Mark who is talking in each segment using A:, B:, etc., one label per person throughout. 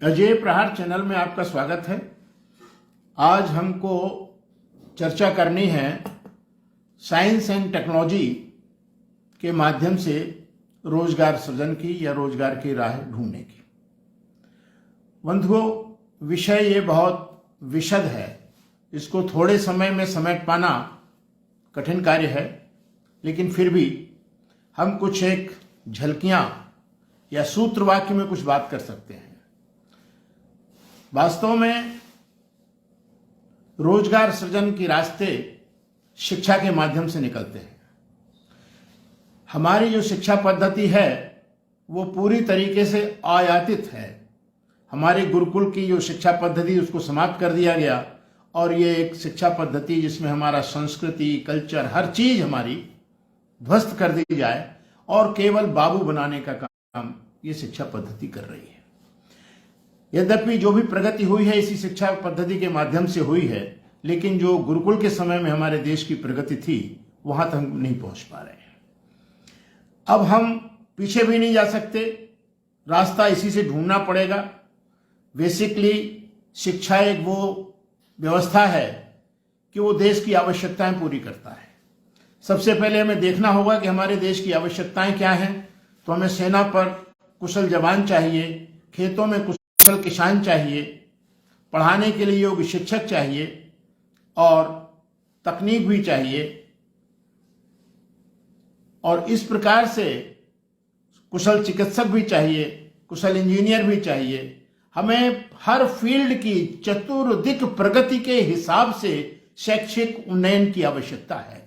A: अजय प्रहार चैनल में आपका स्वागत है। आज हमको चर्चा करनी है साइंस एंड टेक्नोलॉजी के माध्यम से रोजगार सृजन की या रोजगार की राह ढूंढने की। बंधुओं, विषय ये बहुत विशद है, इसको थोड़े समय में समेट पाना कठिन कार्य है, लेकिन फिर भी हम कुछ एक झलकियां या सूत्र वाक्य में कुछ बात कर सकते हैं। वास्तव में रोजगार सृजन के रास्ते शिक्षा के माध्यम से निकलते हैं। हमारी जो शिक्षा पद्धति है वो पूरी तरीके से आयातित है। हमारे गुरुकुल की जो शिक्षा पद्धति उसको समाप्त कर दिया गया और ये एक शिक्षा पद्धति जिसमें हमारा संस्कृति, कल्चर, हर चीज हमारी ध्वस्त कर दी जाए और केवल बाबू बनाने का काम ये शिक्षा पद्धति कर रही है। यद्यपि जो भी प्रगति हुई है इसी शिक्षा पद्धति के माध्यम से हुई है, लेकिन जो गुरुकुल के समय में हमारे देश की प्रगति थी वहां तक हम नहीं पहुंच पा रहे हैं। अब हम पीछे भी नहीं जा सकते, रास्ता इसी से ढूंढना पड़ेगा। बेसिकली शिक्षा एक वो व्यवस्था है कि वो देश की आवश्यकताएं पूरी करता है। सबसे पहले हमें देखना होगा कि हमारे देश की आवश्यकताएं क्या हैं। तो हमें सेना पर कुशल जवान चाहिए, खेतों में कुशल किसान चाहिए, पढ़ाने के लिए योग्य शिक्षक चाहिए और तकनीक भी चाहिए, और इस प्रकार से कुशल चिकित्सक भी चाहिए, कुशल इंजीनियर भी चाहिए। हमें हर फील्ड की चतुर्दिक प्रगति के हिसाब से शैक्षिक उन्नयन की आवश्यकता है।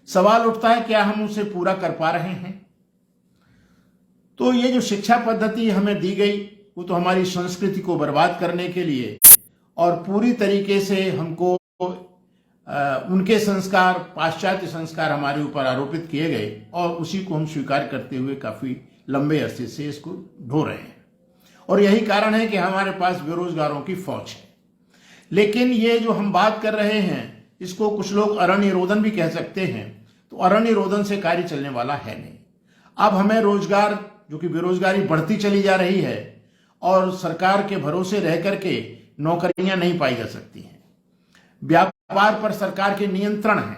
A: सवाल उठता है क्या हम उसे पूरा कर पा रहे हैं? तो ये जो शिक्षा पद्धति हमें दी गई वो तो हमारी संस्कृति को बर्बाद करने के लिए और पूरी तरीके से हमको उनके संस्कार, पाश्चात्य संस्कार हमारे ऊपर आरोपित किए गए और उसी को हम स्वीकार करते हुए काफी लंबे अरसे से इसको ढो रहे हैं। और यही कारण है कि हमारे पास बेरोजगारों की फौज है। लेकिन ये जो हम बात कर रहे हैं इसको कुछ लोग अरण्य रोदन भी कह सकते हैं। तो अरण्य रोदन से कार्य चलने वाला है नहीं। अब हमें रोजगार, जो कि बेरोजगारी बढ़ती चली जा रही है और सरकार के भरोसे रह करके नौकरियां नहीं पाई जा सकती हैं। व्यापार पर सरकार के नियंत्रण है।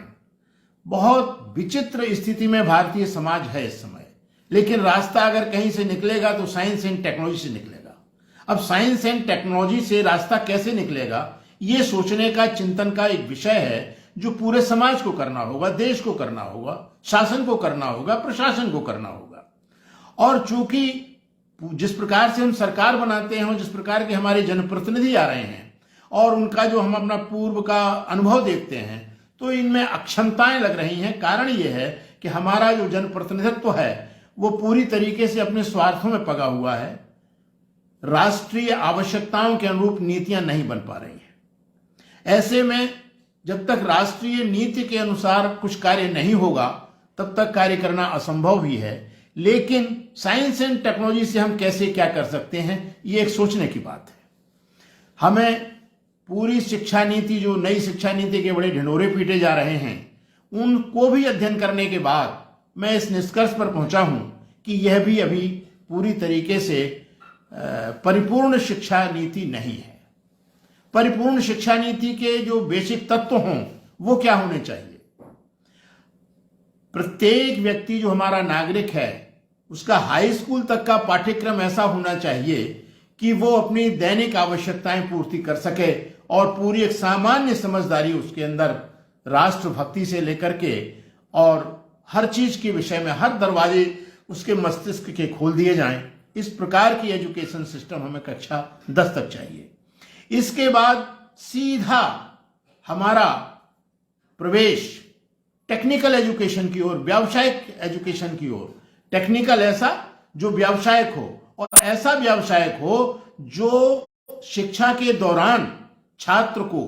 A: बहुत विचित्र स्थिति में भारतीय समाज है इस समय। लेकिन रास्ता अगर कहीं से निकलेगा तो साइंस एंड टेक्नोलॉजी से निकलेगा। अब साइंस एंड टेक्नोलॉजी से रास्ता कैसे निकलेगा, ये सोचने का, चिंतन का एक विषय है जो पूरे समाज को करना होगा, देश को करना होगा, शासन को करना होगा, प्रशासन को करना होगा। और चूंकि जिस प्रकार से हम सरकार बनाते हैं और जिस प्रकार के हमारे जनप्रतिनिधि आ रहे हैं और उनका जो हम अपना पूर्व का अनुभव देखते हैं तो इनमें अक्षमताएं लग रही हैं। कारण यह है कि हमारा जो जनप्रतिनिधित्व है वो पूरी तरीके से अपने स्वार्थों में पगा हुआ है। राष्ट्रीय आवश्यकताओं के अनुरूप नीतियां नहीं बन पा रही हैं। ऐसे में जब तक राष्ट्रीय नीति के अनुसार कुछ कार्य नहीं होगा तब तक कार्य करना असंभव भी है। लेकिन साइंस एंड टेक्नोलॉजी से हम कैसे क्या कर सकते हैं, ये एक सोचने की बात है। हमें पूरी शिक्षा नीति, जो नई शिक्षा नीति के बड़े ढिंढोरे पीटे जा रहे हैं, उनको भी अध्ययन करने के बाद मैं इस निष्कर्ष पर पहुंचा हूं कि यह भी अभी पूरी तरीके से परिपूर्ण शिक्षा नीति नहीं है। परिपूर्ण शिक्षा नीति के जो बेसिक तत्व हों वो क्या होने चाहिए? प्रत्येक व्यक्ति जो हमारा नागरिक है उसका हाई स्कूल तक का पाठ्यक्रम ऐसा होना चाहिए कि वो अपनी दैनिक आवश्यकताएं पूर्ति कर सके और पूरी एक सामान्य समझदारी उसके अंदर राष्ट्रभक्ति से लेकर के और हर चीज के विषय में हर दरवाजे उसके मस्तिष्क के खोल दिए जाएं। इस प्रकार की एजुकेशन सिस्टम हमें कक्षा 10 तक चाहिए। इसके बाद सीधा हमारा प्रवेश टेक्निकल एजुकेशन की ओर, व्यावसायिक एजुकेशन की ओर। टेक्निकल ऐसा जो व्यावसायिक हो, और ऐसा व्यावसायिक हो जो शिक्षा के दौरान छात्र को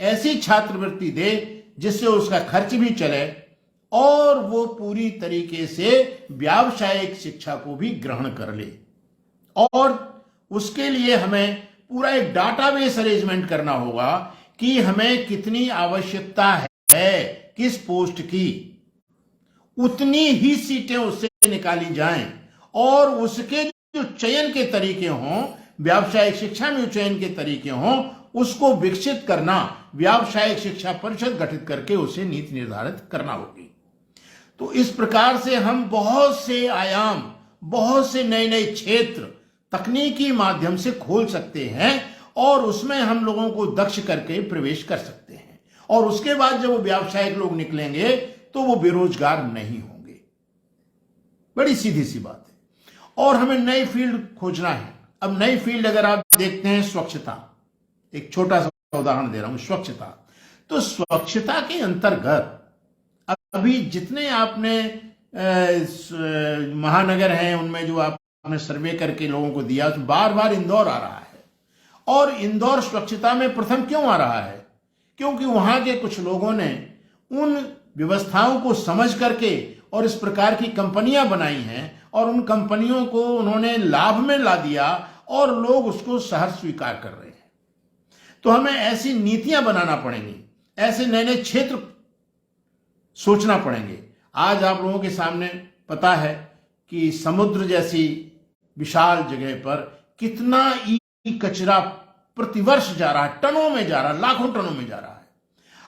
A: ऐसी छात्रवृत्ति दे जिससे उसका खर्च भी चले और वो पूरी तरीके से व्यावसायिक शिक्षा को भी ग्रहण कर ले। और उसके लिए हमें पूरा एक डाटाबेस अरेंजमेंट करना होगा कि हमें कितनी आवश्यकता है किस पोस्ट की, उतनी ही सीटें उससे निकाली जाएं और उसके जो चयन के तरीके हों व्यावसायिक शिक्षा में चयन के तरीके हों, उसको विकसित करना व्यावसायिक शिक्षा परिषद गठित करके उसे नीति निर्धारित करना होगी। तो इस प्रकार से हम बहुत से आयाम, बहुत से नए नए क्षेत्र तकनीकी माध्यम से खोल सकते हैं और उसमें हम लोगों को दक्ष करके प्रवेश कर सकते हैं। और उसके बाद जब वो व्यावसायिक लोग निकलेंगे तो वो बेरोजगार नहीं होंगे। बड़ी सीधी सी बात है। और हमें नई फील्ड खोजना है। अब नई फील्ड अगर आप देखते हैं, स्वच्छता, एक छोटा सा उदाहरण दे रहा हूं, स्वच्छता। तो स्वच्छता के अंतर्गत अभी जितने आपने महानगर हैं उनमें जो आपने सर्वे करके लोगों को दिया, तो बार बार इंदौर आ रहा है। और इंदौर स्वच्छता में प्रथम क्यों आ रहा है? क्योंकि वहां के कुछ लोगों ने उन व्यवस्थाओं को समझ करके और इस प्रकार की कंपनियां बनाई हैं और उन कंपनियों को उन्होंने लाभ में ला दिया और लोग उसको सहर्ष स्वीकार कर रहे हैं। तो हमें ऐसी नीतियां बनाना पड़ेंगी, ऐसे नए नए क्षेत्र सोचना पड़ेंगे। आज आप लोगों के सामने पता है कि समुद्र जैसी विशाल जगह पर कितना ई कचरा प्रतिवर्ष जा रहा है, टनों में जा रहा है, लाखों टनों में जा रहा है।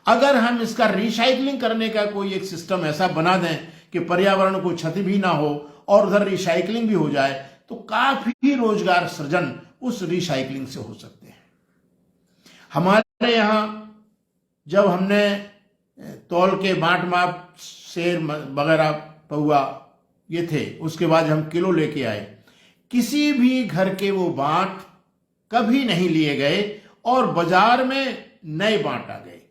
A: अगर हम इसका रिसाइकलिंग करने का कोई एक सिस्टम ऐसा बना दें कि पर्यावरण को क्षति भी ना हो और उधर रिसाइकलिंग भी हो जाए, तो काफी रोजगार सृजन उस रिसाइकलिंग से हो सकते हैं। हमारे यहां जब हमने तौल के बांट माप शेर वगैरह पौआ ये थे, उसके बाद हम किलो लेके आए, किसी भी घर के वो बांट कभी नहीं लिए गए और बाजार में नए बांट आ गए।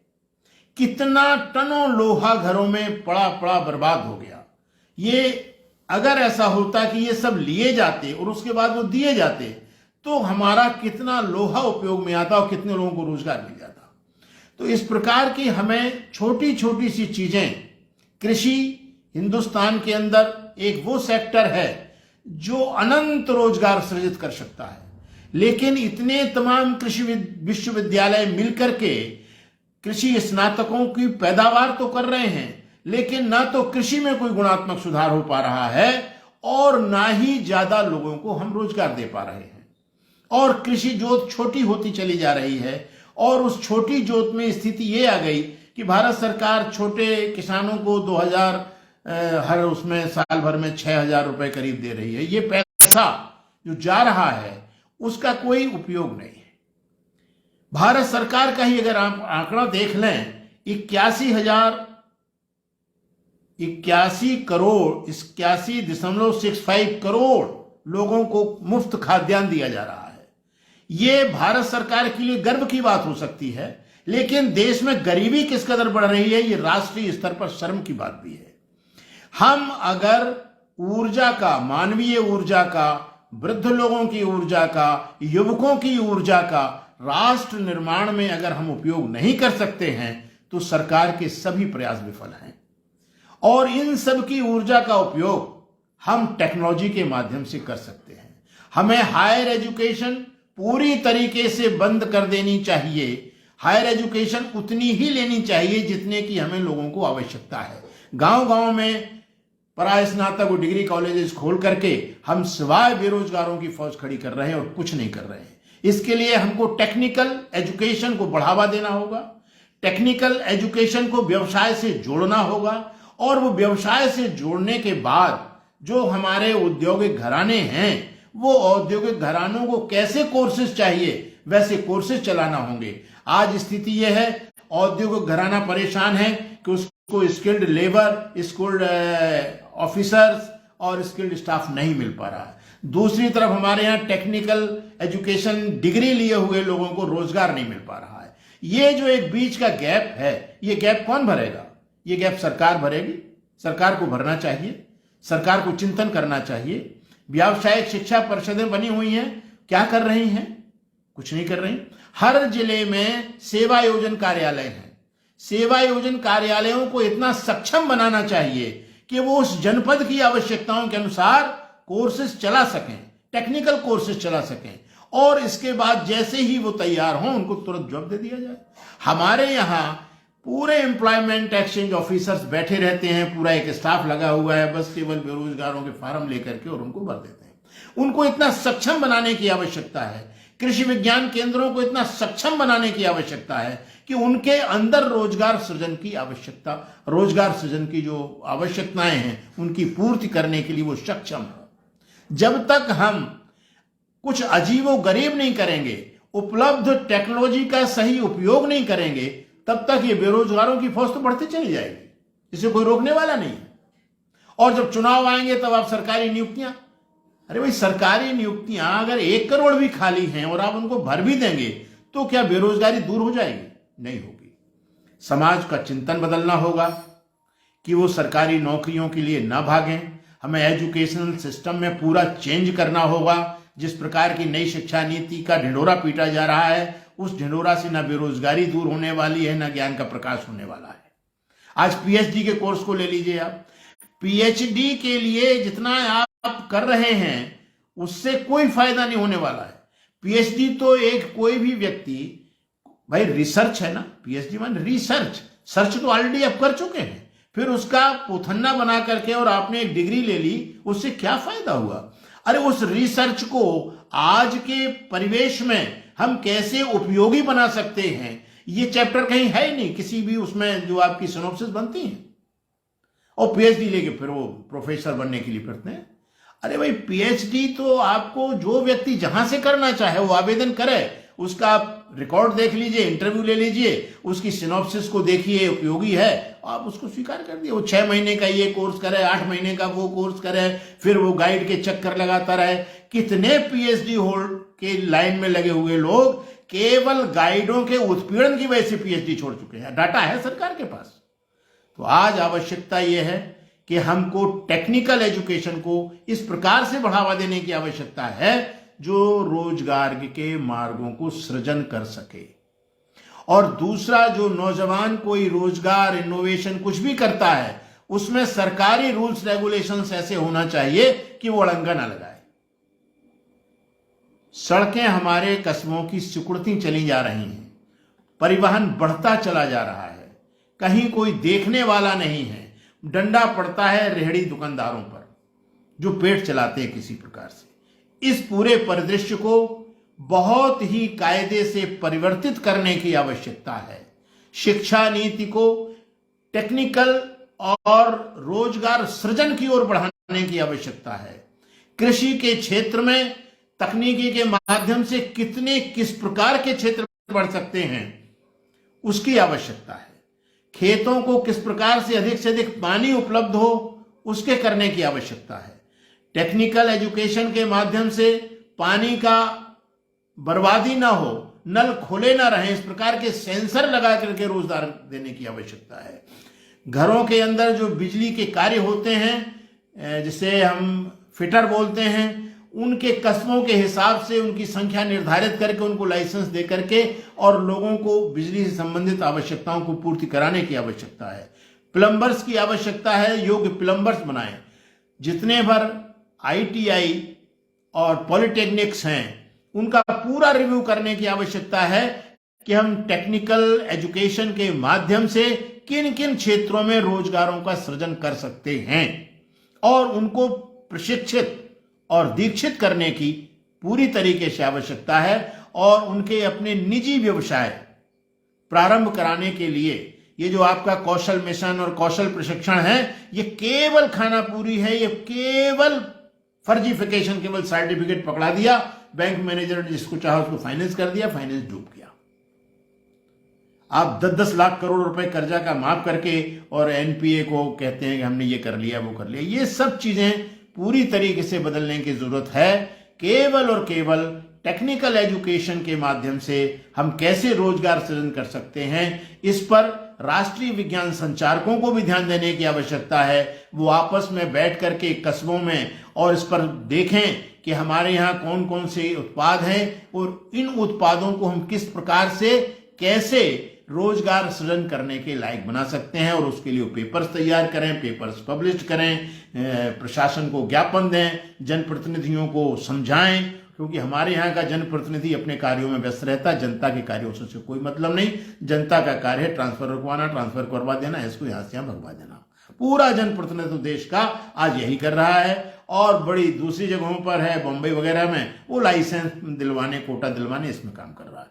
A: कितना टनों लोहा घरों में पड़ा पड़ा बर्बाद हो गया। ये अगर ऐसा होता कि ये सब लिए जाते और उसके बाद वो दिए जाते, तो हमारा कितना लोहा उपयोग में आता और कितने लोगों को रोजगार मिल जाता। तो इस प्रकार की हमें छोटी छोटी सी चीजें, कृषि हिंदुस्तान के अंदर एक वो सेक्टर है जो अनंत रोजगार सृजित कर सकता है। लेकिन इतने तमाम कृषि विश्वविद्यालय मिलकर के कृषि स्नातकों की पैदावार तो कर रहे हैं, लेकिन ना तो कृषि में कोई गुणात्मक सुधार हो पा रहा है और ना ही ज्यादा लोगों को हम रोजगार दे पा रहे हैं। और कृषि जोत छोटी होती चली जा रही है और उस छोटी जोत में स्थिति ये आ गई कि भारत सरकार छोटे किसानों को 2000 हर उसमें साल भर में 6000 रुपए करीब दे रही है। ये पैसा जो जा रहा है उसका कोई उपयोग नहीं है। भारत सरकार का ही अगर आप आंकड़ा देख लें, 81.65 करोड़ लोगों को मुफ्त खाद्यान्न दिया जा रहा है। ये भारत सरकार के लिए गर्व की बात हो सकती है, लेकिन देश में गरीबी किस कदर बढ़ रही है ये राष्ट्रीय स्तर पर शर्म की बात भी है। हम अगर ऊर्जा का, मानवीय ऊर्जा का, वृद्ध लोगों की ऊर्जा का, युवकों की ऊर्जा का राष्ट्र निर्माण में अगर हम उपयोग नहीं कर सकते हैं तो सरकार के सभी प्रयास विफल हैं। और इन सब की ऊर्जा का उपयोग हम टेक्नोलॉजी के माध्यम से कर सकते हैं। हमें हायर एजुकेशन पूरी तरीके से बंद कर देनी चाहिए। हायर एजुकेशन उतनी ही लेनी चाहिए जितने की हमें लोगों को आवश्यकता है। गांव गांव में परास्नातक और डिग्री कॉलेजेस खोल करके हम सिवाय बेरोजगारों की फौज खड़ी कर रहे हैं और कुछ नहीं कर रहे हैं। इसके लिए हमको टेक्निकल एजुकेशन को बढ़ावा देना होगा, टेक्निकल एजुकेशन को व्यवसाय से जोड़ना होगा और वो व्यवसाय से जोड़ने के बाद जो हमारे औद्योगिक घराने हैं वो औद्योगिक घरानों को कैसे कोर्सेज चाहिए वैसे कोर्सेज चलाना होंगे। आज स्थिति यह है, औद्योगिक घराना परेशान है कि उसको स्किल्ड लेबर, स्किल्ड ऑफिसर्स और स्किल्ड स्टाफ नहीं मिल पा रहा है। दूसरी तरफ हमारे यहाँ टेक्निकल एजुकेशन डिग्री लिए हुए लोगों को रोजगार नहीं मिल पा रहा है। ये जो एक बीच का गैप है, ये गैप कौन भरेगा? ये गैप सरकार भरेगी। सरकार को भरना चाहिए, सरकार को चिंतन करना चाहिए। व्यावसायिक शिक्षा परिषदें बनी हुई हैं, क्या कर रही हैं? कुछ नहीं कर रही। हर जिले में सेवा योजन कार्यालय हैं। सेवा योजन कार्यालयों को इतना सक्षम बनाना चाहिए कि वो उस जनपद की आवश्यकताओं के अनुसार कोर्सेज चला सकें, टेक्निकल कोर्सेज चला सकें और इसके बाद जैसे ही वो तैयार हों उनको तुरंत जॉब दे दिया जाए। हमारे यहाँ पूरे एम्प्लॉयमेंट एक्सचेंज ऑफिसर्स बैठे रहते हैं, पूरा एक स्टाफ लगा हुआ है, बस केवल बेरोजगारों के फार्म लेकर के और उनको भर देते हैं। उनको इतना सक्षम बनाने की आवश्यकता है, कृषि विज्ञान केंद्रों को इतना सक्षम बनाने की आवश्यकता है कि उनके अंदर रोजगार सृजन की जो आवश्यकताएं हैं उनकी पूर्ति करने के लिए वो सक्षम हो। जब तक हम कुछ अजीबो गरीब नहीं करेंगे, उपलब्ध टेक्नोलॉजी का सही उपयोग नहीं करेंगे, तब तक ये बेरोजगारों की फौज तो बढ़ती चली जाएगी, इसे कोई रोकने वाला नहीं है। और जब चुनाव आएंगे तब आप सरकारी नियुक्तियां, अरे भाई सरकारी नियुक्तियां अगर 1 करोड़ भी खाली हैं और आप उनको भर भी देंगे तो क्या बेरोजगारी दूर हो जाएगी? नहीं होगी। समाज का चिंतन बदलना होगा कि वो सरकारी नौकरियों के लिए ना भागें। हमें एजुकेशनल सिस्टम में पूरा चेंज करना होगा। जिस प्रकार की नई शिक्षा नीति का ढिंढोरा पीटा जा रहा है, उस ढिंढोरा से ना बेरोजगारी दूर होने वाली है, ना ज्ञान का प्रकाश होने वाला है। आज पीएचडी के कोर्स को ले लीजिए आप, पीएचडी के लिए जितना आप कर रहे हैं उससे कोई फायदा नहीं होने वाला है। पीएचडी तो एक कोई भी व्यक्ति, भाई रिसर्च है ना, पीएचडी मान रिसर्च, सर्च तो ऑलरेडी आप कर चुके हैं, फिर उसका पोथन्ना बना करके और आपने एक डिग्री ले ली, उससे क्या फायदा हुआ? अरे उस रिसर्च को आज के परिवेश में हम कैसे उपयोगी बना सकते हैं, ये चैप्टर कहीं है ही नहीं किसी भी उसमें जो आपकी सिनॉप्सिस बनती है। और पीएचडी लेके फिर वो प्रोफेसर बनने के लिए फिरते हैं। अरे भाई पीएचडी तो आपको जो व्यक्ति जहां से करना चाहे वो आवेदन करे, उसका आप रिकॉर्ड देख लीजिए, इंटरव्यू ले लीजिए, उसकी सिनॉप्सिस को देखिए, उपयोगी है, आप उसको स्वीकार कर दिए। वो 6 महीने का ये कोर्स करे, 8 महीने का वो कोर्स करे, फिर वो गाइड के चक्कर लगाता रहे। कितने पीएचडी होल्ड के लाइन में लगे हुए लोग केवल गाइडों के उत्पीड़न की वजह से पीएचडी छोड़ चुके हैं। डाटा है सरकार के पास। तो आज आवश्यकता यह है कि हमको टेक्निकल एजुकेशन को इस प्रकार से बढ़ावा देने की आवश्यकता है जो रोजगार के मार्गों को सृजन कर सके। और दूसरा, जो नौजवान कोई रोजगार, इनोवेशन कुछ भी करता है, उसमें सरकारी रूल्स रेगुलेशंस ऐसे होना चाहिए कि वो अड़ंगा ना लगाए। सड़कें हमारे कस्बों की सिकुड़ती चली जा रही हैं, परिवहन बढ़ता चला जा रहा है, कहीं कोई देखने वाला नहीं है, डंडा पड़ता है रेहड़ी दुकानदारों पर जो पेट चलाते हैं किसी प्रकार से। इस पूरे परिदृश्य को बहुत ही कायदे से परिवर्तित करने की आवश्यकता है। शिक्षा नीति को टेक्निकल और रोजगार सृजन की ओर बढ़ाने की आवश्यकता है। कृषि के क्षेत्र में तकनीकी के माध्यम से किस प्रकार के क्षेत्र बढ़ सकते हैं उसकी आवश्यकता है। खेतों को किस प्रकार से अधिक पानी उपलब्ध हो उसके करने की आवश्यकता है। टेक्निकल एजुकेशन के माध्यम से पानी का बर्बादी ना हो, नल खुले ना रहे, इस प्रकार के सेंसर लगा करके रोजगार देने की आवश्यकता है। घरों के अंदर जो बिजली के कार्य होते हैं, जिसे हम फिटर बोलते हैं, उनके कस्बों के हिसाब से उनकी संख्या निर्धारित करके उनको लाइसेंस दे करके और लोगों को बिजली से संबंधित आवश्यकताओं को पूर्ति कराने की आवश्यकता है। प्लम्बर्स की आवश्यकता है, योग्य प्लम्बर्स बनाएं। जितने भर आईटीआई और पॉलिटेक्निक्स हैं उनका पूरा रिव्यू करने की आवश्यकता है कि हम टेक्निकल एजुकेशन के माध्यम से किन किन क्षेत्रों में रोजगारों का सृजन कर सकते हैं और उनको प्रशिक्षित और दीक्षित करने की पूरी तरीके से आवश्यकता है। और उनके अपने निजी व्यवसाय प्रारंभ कराने के लिए ये जो आपका कौशल मिशन और कौशल प्रशिक्षण है, ये केवल खाना पूरी है, ये केवल फर्जीफिकेशन, केवल सर्टिफिकेट पकड़ा दिया, बैंक मैनेजर ने जिसको चाहा उसको फाइनेंस कर दिया, फाइनेंस डूब गया। आप 10-10 लाख करोड़ रुपए कर्जा का माफ करके और एनपीए को कहते हैं कि हमने ये कर लिया वो कर लिया। ये सब चीजें पूरी तरीके से बदलने की जरूरत है। केवल और केवल टेक्निकल एजुकेशन के माध्यम से हम कैसे रोजगार सृजन कर सकते हैं, इस पर राष्ट्रीय विज्ञान संचारकों को भी ध्यान देने की आवश्यकता है। वो आपस में बैठ करके कस्बों में और इस पर देखें कि हमारे यहाँ कौन कौन से उत्पाद हैं और इन उत्पादों को हम किस प्रकार से कैसे रोजगार सृजन करने के लायक बना सकते हैं, और उसके लिए पेपर्स तैयार करें, पेपर्स पब्लिश करें, प्रशासन को ज्ञापन दें, जनप्रतिनिधियों को समझाएं, क्योंकि हमारे यहाँ का जनप्रतिनिधि अपने कार्यों में व्यस्त रहता है, जनता के कार्यों से कोई मतलब नहीं। जनता का कार्य है ट्रांसफर रुकवाना, ट्रांसफर करवा देना, इसको यहाँ से यहाँ भगवा देना। पूरा जनप्रतिनिधित्व देश का आज यही कर रहा है और बड़ी दूसरी जगहों पर है, बॉम्बे वगैरह में, वो लाइसेंस दिलवाने, कोटा दिलवाने, इसमें काम कर रहा है।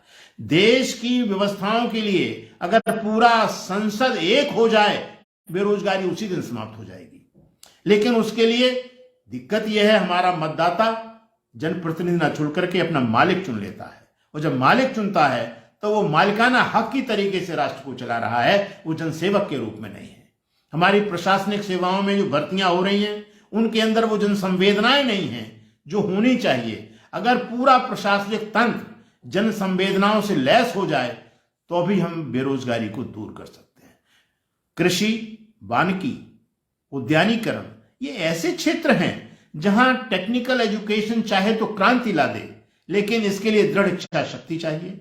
A: देश की व्यवस्थाओं के लिए अगर पूरा संसद एक हो जाए, बेरोजगारी उसी दिन समाप्त हो जाएगी। लेकिन उसके लिए दिक्कत यह है, हमारा मतदाता जनप्रतिनिधि ना चुन करके अपना मालिक चुन लेता है, और जब मालिक चुनता है तो वो मालिकाना हक की तरीके से राष्ट्र को चला रहा है, वो जनसेवक के रूप में नहीं है। हमारी प्रशासनिक सेवाओं में जो भर्तियां हो रही हैं, उनके अंदर वो जन संवेदनाएं नहीं हैं जो होनी चाहिए। अगर पूरा प्रशासनिक तंत्र जन संवेदनाओं से लैस हो जाए तो भी हम बेरोजगारी को दूर कर सकते हैं। कृषि, वानिकी, उद्यानीकरण, ये ऐसे क्षेत्र हैं जहां टेक्निकल एजुकेशन चाहे तो क्रांति ला दे, लेकिन इसके लिए दृढ़ इच्छा शक्ति चाहिए।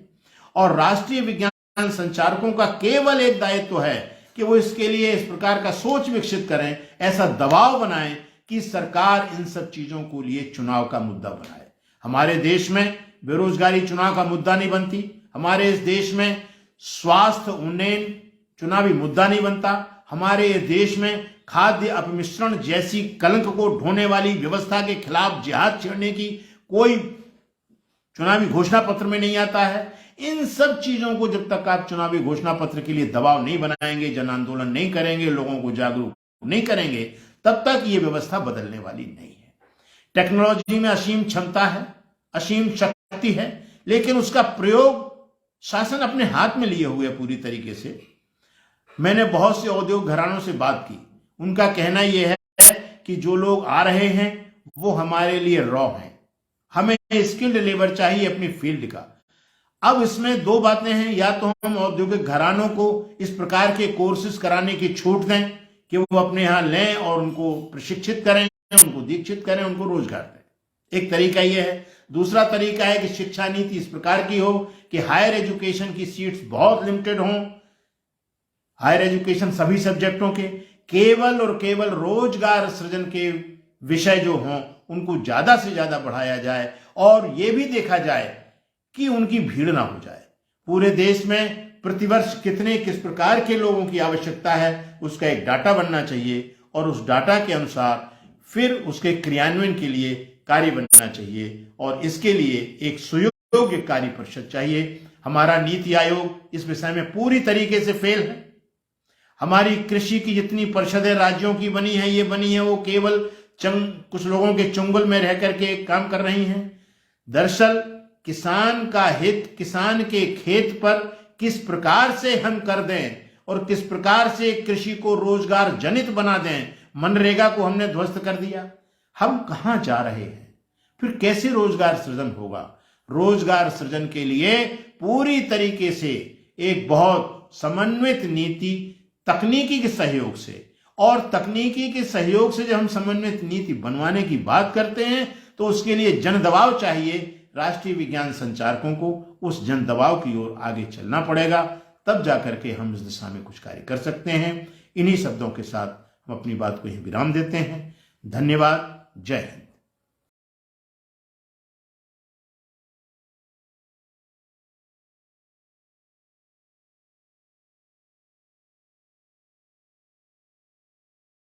A: और राष्ट्रीय विज्ञान संचारकों का केवल एक दायित्व है कि वो इसके लिए इस प्रकार का सोच विकसित करें, ऐसा दबाव बनाएं कि सरकार इन सब चीजों को लिए चुनाव का मुद्दा बनाए। हमारे देश में बेरोजगारी चुनाव का मुद्दा नहीं बनती, हमारे इस देश में स्वास्थ्य उन्नयन चुनावी मुद्दा नहीं बनता, हमारे देश में खाद्य अपमिश्रण जैसी कलंक को ढोने वाली व्यवस्था के खिलाफ जिहाद छेड़ने की कोई चुनावी घोषणा पत्र में नहीं आता है। इन सब चीजों को जब तक आप चुनावी घोषणा पत्र के लिए दबाव नहीं बनाएंगे, जन आंदोलन नहीं करेंगे, लोगों को जागरूक नहीं करेंगे, तब तक ये व्यवस्था बदलने वाली नहीं है। टेक्नोलॉजी में असीम क्षमता है, असीम शक्ति है, लेकिन उसका प्रयोग शासन अपने हाथ में लिए हुए पूरी तरीके से। मैंने बहुत से औद्योगिक घरानों से बात की, उनका कहना यह है कि जो लोग आ रहे हैं वो हमारे लिए रॉ हैं, हमें स्किल्ड लेबर चाहिए अपनी फील्ड का। अब इसमें दो बातें हैं, या तो हम औद्योगिक घरानों को इस प्रकार के कोर्सेज कराने की छूट दें कि वो अपने यहां लें और उनको प्रशिक्षित करें, उनको दीक्षित करें, उनको रोजगार दें। एक तरीका यह है। दूसरा तरीका है कि शिक्षा नीति इस प्रकार की हो कि हायर एजुकेशन की सीट्स बहुत लिमिटेड हों, हायर एजुकेशन सभी सब्जेक्टों के, केवल और केवल रोजगार सृजन के विषय जो हों उनको ज्यादा से ज्यादा बढ़ाया जाए, और यह भी देखा जाए कि उनकी भीड़ ना हो जाए। पूरे देश में प्रतिवर्ष किस प्रकार के लोगों की आवश्यकता है, उसका एक डाटा बनना चाहिए, और उस डाटा के अनुसार फिर उसके क्रियान्वयन के लिए कार्य बनना चाहिए, और इसके लिए एक सुयोग्य कार्य परिषद चाहिए। हमारा नीति आयोग इस विषय में पूरी तरीके से फेल है। हमारी कृषि की जितनी परिषदें राज्यों की बनी है, ये बनी है, वो केवल कुछ लोगों के चुंगल में रह करके काम कर रही हैं। दरअसल किसान का हित, किसान के खेत पर किस प्रकार से हम कर दें और किस प्रकार से कृषि को रोजगार जनित बना दें, मनरेगा को हमने ध्वस्त कर दिया। हम कहां जा रहे हैं? फिर कैसे रोजगार सृजन होगा? रोजगार सृजन के लिए पूरी तरीके से एक बहुत समन्वित नीति, तकनीकी के सहयोग से, और तकनीकी के सहयोग से जब हम समन्वित नीति बनवाने की बात करते हैं तो उसके लिए जन दबाव चाहिए। राष्ट्रीय विज्ञान संचारकों को उस जन दबाव की ओर आगे चलना पड़ेगा, तब जाकर के हम इस दिशा में कुछ कार्य कर सकते हैं। इन्हीं शब्दों के साथ हम अपनी बात को यहीं विराम देते हैं। धन्यवाद। जय हिंद।